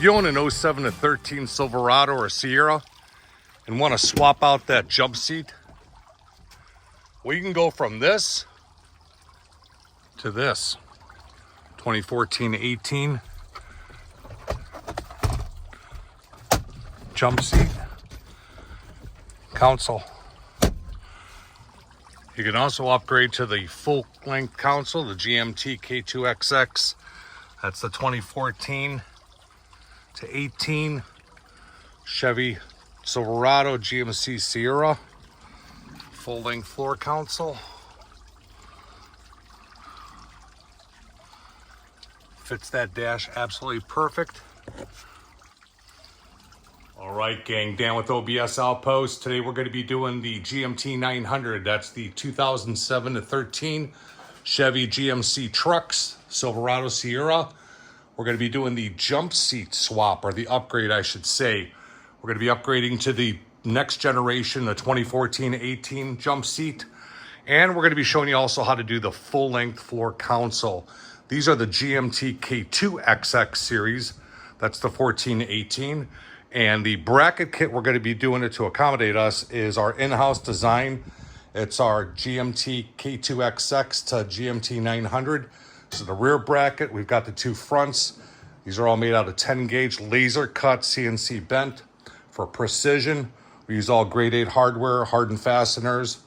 You own an 07 to 13 Silverado or Sierra and want to swap out that jump seat? Well, you can go from this to this 2014-18 jump seat console. You can also upgrade to the full-length console, the GMT K2XX. That's the 2014 to 18 Chevy Silverado GMC Sierra full-length floor console. Fits that dash absolutely perfect. All right, gang, Dan with OBS Outpost. Today we're going to be doing the GMT900. That's the 2007 to 13 Chevy GMC Trucks, Silverado Sierra. We're going to be doing the jump seat swap, or the upgrade, I should say. We're going to be upgrading to the next generation, the 2014-18 jump seat. And we're going to be showing you also how to do the full-length floor console. These are the GMT K2XX series. That's the 14-18. And the bracket kit we're going to be doing it to accommodate us is our in-house design. It's our GMT K2XX to GMT900. So the rear bracket, we've got the two fronts. These are all made out of 10 gauge laser cut CNC bent for precision. We use all grade 8 hardware, hardened fasteners.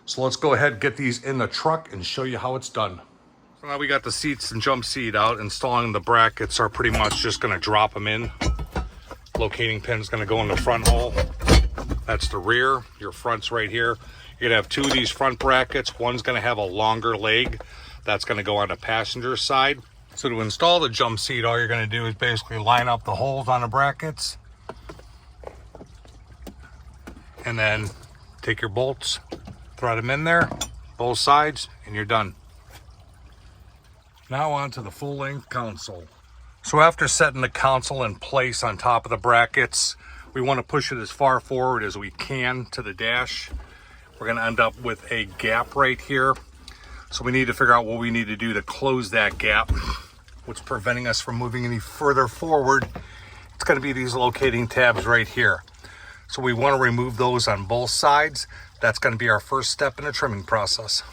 So let's go ahead and get these in the truck and show you how it's done. So now we got the seats and jump seat out. Installing the brackets are pretty much just going to drop them in. Locating pin is going to go in the front hole. That's the rear. Your front's right here. You're going to have two of these front brackets. One's going to have a longer leg. That's going to go on the passenger side. So to install the jump seat, all you're going to do is basically line up the holes on the brackets. And then take your bolts, thread them in there, both sides, and you're done. Now on to the full-length console. So after setting the console in place on top of the brackets, we want to push it as far forward as we can to the dash. We're going to end up with a gap right here. So we need to figure out what we need to do to close that gap. What's preventing us from moving any further forward? It's going to be these locating tabs right here. So we want to remove those on both sides. That's going to be our first step in the trimming process.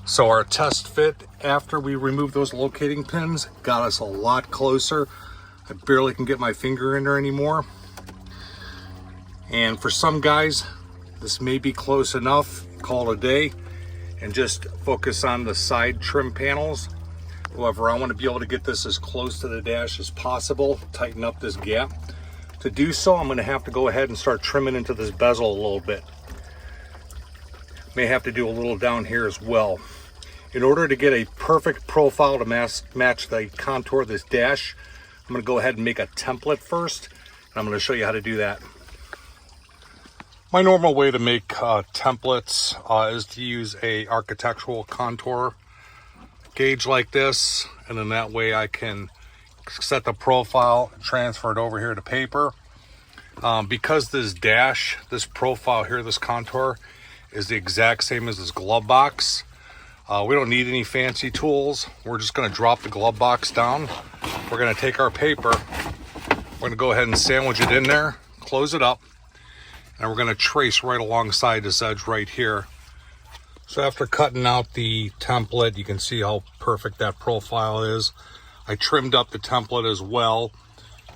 So our test fit after we removed those locating pins got us a lot closer. I barely can get my finger in there anymore. And for some guys, this may be close enough. Call it a day and just focus on the side trim panels. However, I want to be able to get this as close to the dash as possible, tighten up this gap. To do so, I'm going to have to go ahead and start trimming into this bezel a little bit. May have to do a little down here as well. In order to get a perfect profile to match the contour of this dash, I'm going to go ahead and make a template first, and I'm going to show you how to do that. My normal way to make templates is to use a architectural contour gauge like this, and then that way I can set the profile, transfer it over here to paper. Because this dash, this profile here, this contour, is the exact same as this glove box. We don't need any fancy tools. We're just going to drop the glove box down. We're going to take our paper. We're going to go ahead and sandwich it in there, close it up, and we're going to trace right alongside this edge right here. So after cutting out the template, you can see how perfect that profile is. I trimmed up the template as well,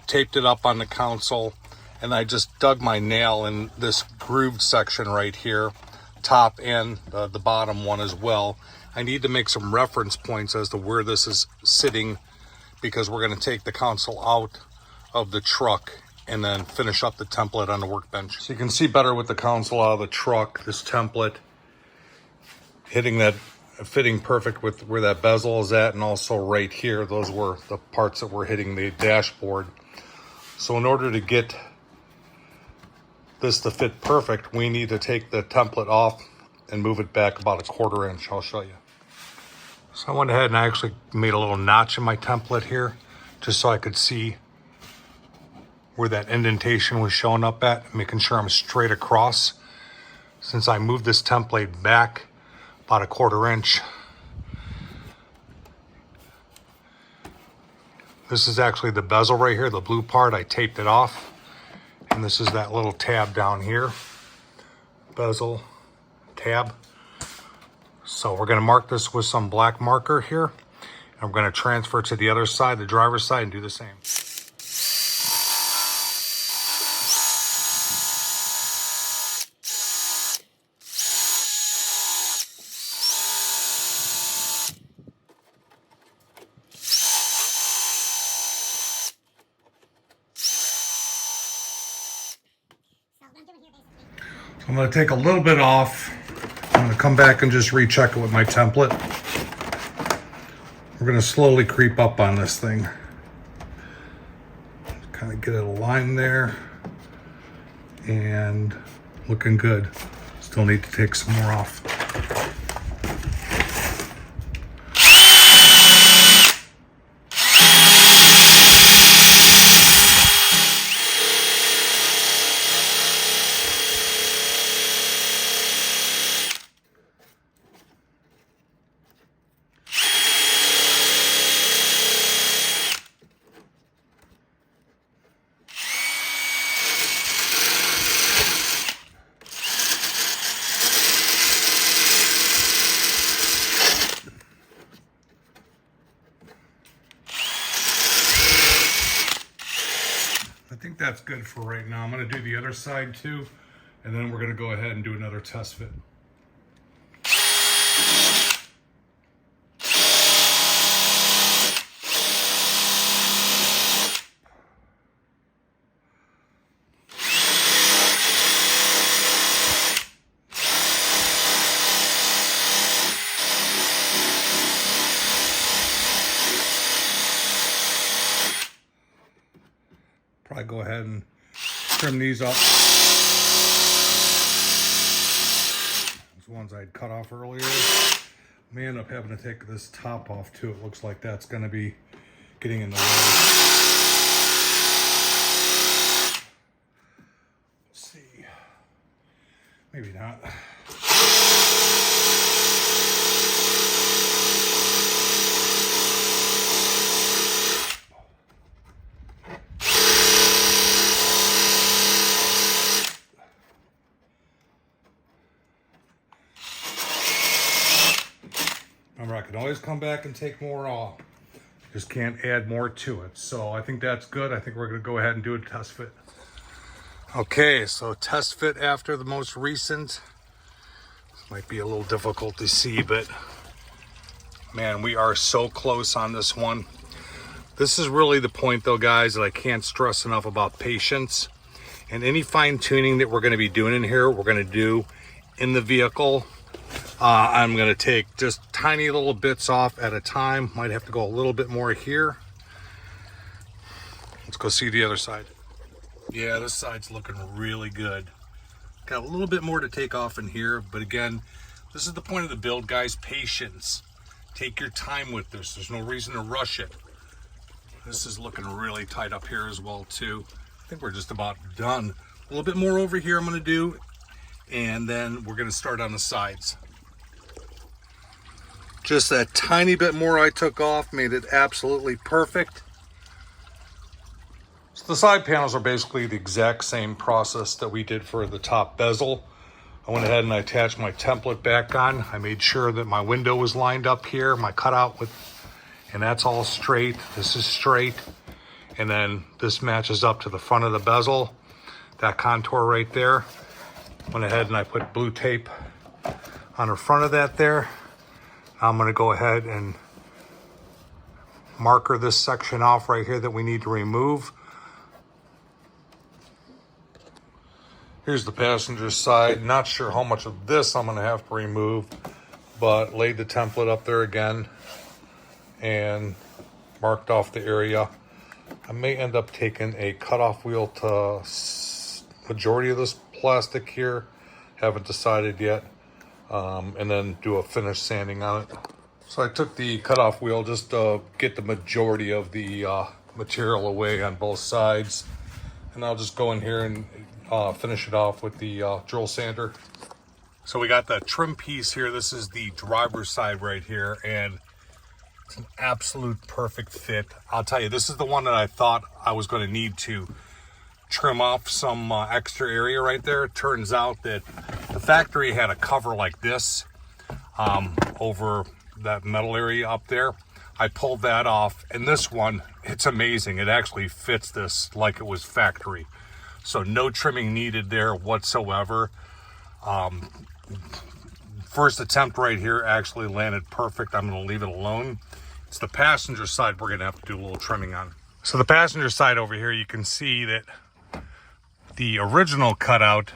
taped it up on the console, and I just dug my nail in this grooved section right here, top and the bottom one as well. I need to make some reference points as to where this is sitting, because we're going to take the console out of the truck and then finish up the template on the workbench. So you can see better with the console out of the truck, this template hitting that, fitting perfect with where that bezel is at, and also right here, those were the parts that were hitting the dashboard. So in order to get this to fit perfect, we need to take the template off and move it back about 1/4 inch. I'll show you. So I went ahead and I actually made a little notch in my template here, just so I could see where that indentation was showing up at, making sure I'm straight across. Since I moved this template back about 1/4 inch. This is actually the bezel right here, the blue part. I taped it off. And this is that little tab down here. Bezel, tab. So we're gonna mark this with some black marker here. And we're gonna transfer to the other side, the driver's side, and do the same. I'm going to take a little bit off. I'm going to come back and just recheck it with my template. We're going to slowly creep up on this thing. Kind of get it aligned there. And looking good. Still need to take some more off. I think that's good for right now. I'm going to do the other side too, and then we're going to go ahead and do another test fit. Probably go ahead and trim these up. Those ones I'd cut off earlier. May end up having to take this top off too. It looks like that's going to be getting in the way. Let's see. Maybe not. Remember, I can always come back and take more off. Just can't add more to it. So I think that's good. I think we're going to go ahead and do a test fit. Okay, so test fit after the most recent. This might be a little difficult to see, but man, we are so close on this one. This is really the point though, guys, that I can't stress enough about patience. And any fine tuning that we're going to be doing in here, we're going to do in the vehicle. I'm going to take just tiny little bits off at a time. Might have to go a little bit more here. Let's go see the other side. Yeah, this side's looking really good. Got a little bit more to take off in here, but again, this is the point of the build, guys. Patience. Take your time with this. There's no reason to rush it. This is looking really tight up here as well too. I think we're just about done. A little bit more over here I'm going to do, and then we're going to start on the sides. Just that tiny bit more I took off made it absolutely perfect. So the side panels are basically the exact same process that we did for the top bezel. I went ahead and I attached my template back on. I made sure that my window was lined up here, my cutout with, and that's all straight. This is straight. And then this matches up to the front of the bezel, that contour right there. Went ahead and I put blue tape on the front of that there. I'm going to go ahead and marker this section off right here that we need to remove. Here's the passenger side. Not sure how much of this I'm going to have to remove, but laid the template up there again and marked off the area. I may end up taking a cutoff wheel to majority of this plastic here. Haven't decided yet. And then do a finish sanding on it. So I took the cutoff wheel just to get the majority of the material away on both sides. And I'll just go in here and finish it off with the drill sander. So we got the trim piece here. This is the driver's side right here, and it's an absolute perfect fit. I'll tell you, this is the one that I thought I was going to need to trim off some extra area right there. It turns out that the factory had a cover like this over that metal area up there. I pulled that off, and this one, it's amazing. It actually fits this like it was factory. So no trimming needed there whatsoever. First attempt right here actually landed perfect. I'm going to leave it alone. It's the passenger side we're going to have to do a little trimming on. So the passenger side over here, you can see that the original cutout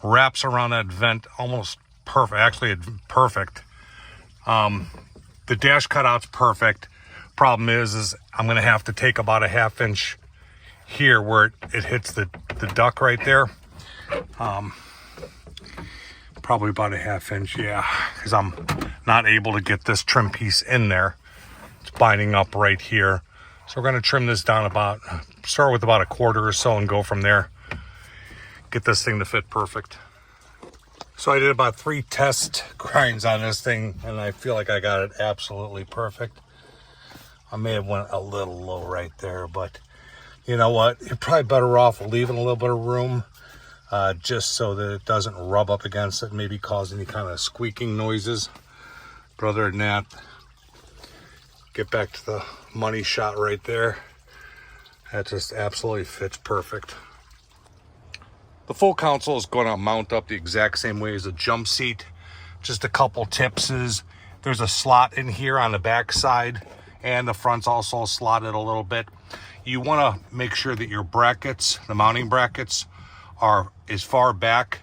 wraps around that vent almost perfect. Actually, it's perfect. The dash cutout's perfect. Problem is I'm going to have to take about a 1/2 inch here where it hits the duct right there. Probably about a 1/2 inch, yeah, because I'm not able to get this trim piece in there. It's binding up right here. So we're going to trim this down start with about 1/4 or so and go from there. Get this thing to fit perfect. So I did about 3 test grinds on this thing, and I feel like I got it absolutely perfect. I may have went a little low right there, but you know what? You're probably better off leaving a little bit of room just so that it doesn't rub up against it, maybe cause any kind of squeaking noises. But other than that, get back to the money shot right there. That just absolutely fits perfect. The full console is going to mount up the exact same way as a jump seat. Just a couple tips is there's a slot in here on the back side, and the front's also slotted a little bit. You want to make sure that your brackets, the mounting brackets, are as far back,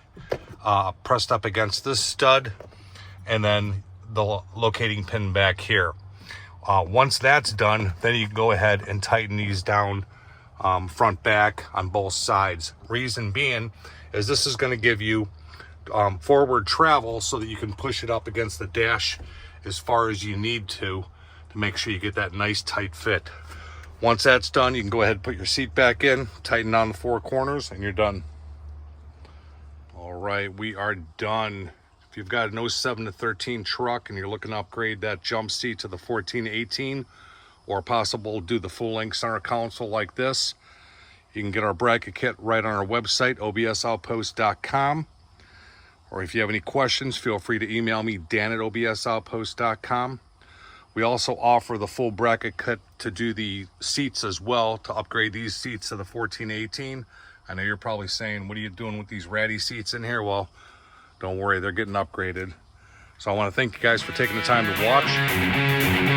pressed up against this stud, and then the locating pin back here. Once that's done, then you can go ahead and tighten these down front back on both sides. Reason being is this is going to give you forward travel so that you can push it up against the dash as far as you need to make sure you get that nice tight fit. Once that's done, you can go ahead and put your seat back in, tighten down the 4 corners, and you're done. All right, we are done. If you've got an 07 to 13 truck and you're looking to upgrade that jump seat to the 14 to 18, or possible do the full length center console like this, you can get our bracket kit right on our website, obsoutpost.com. Or if you have any questions, feel free to email me, dan@obsoutpost.com. We also offer the full bracket kit to do the seats as well, to upgrade these seats to the 14 to 18. I know you're probably saying, what are you doing with these ratty seats in here? Well, don't worry, they're getting upgraded. So I want to thank you guys for taking the time to watch.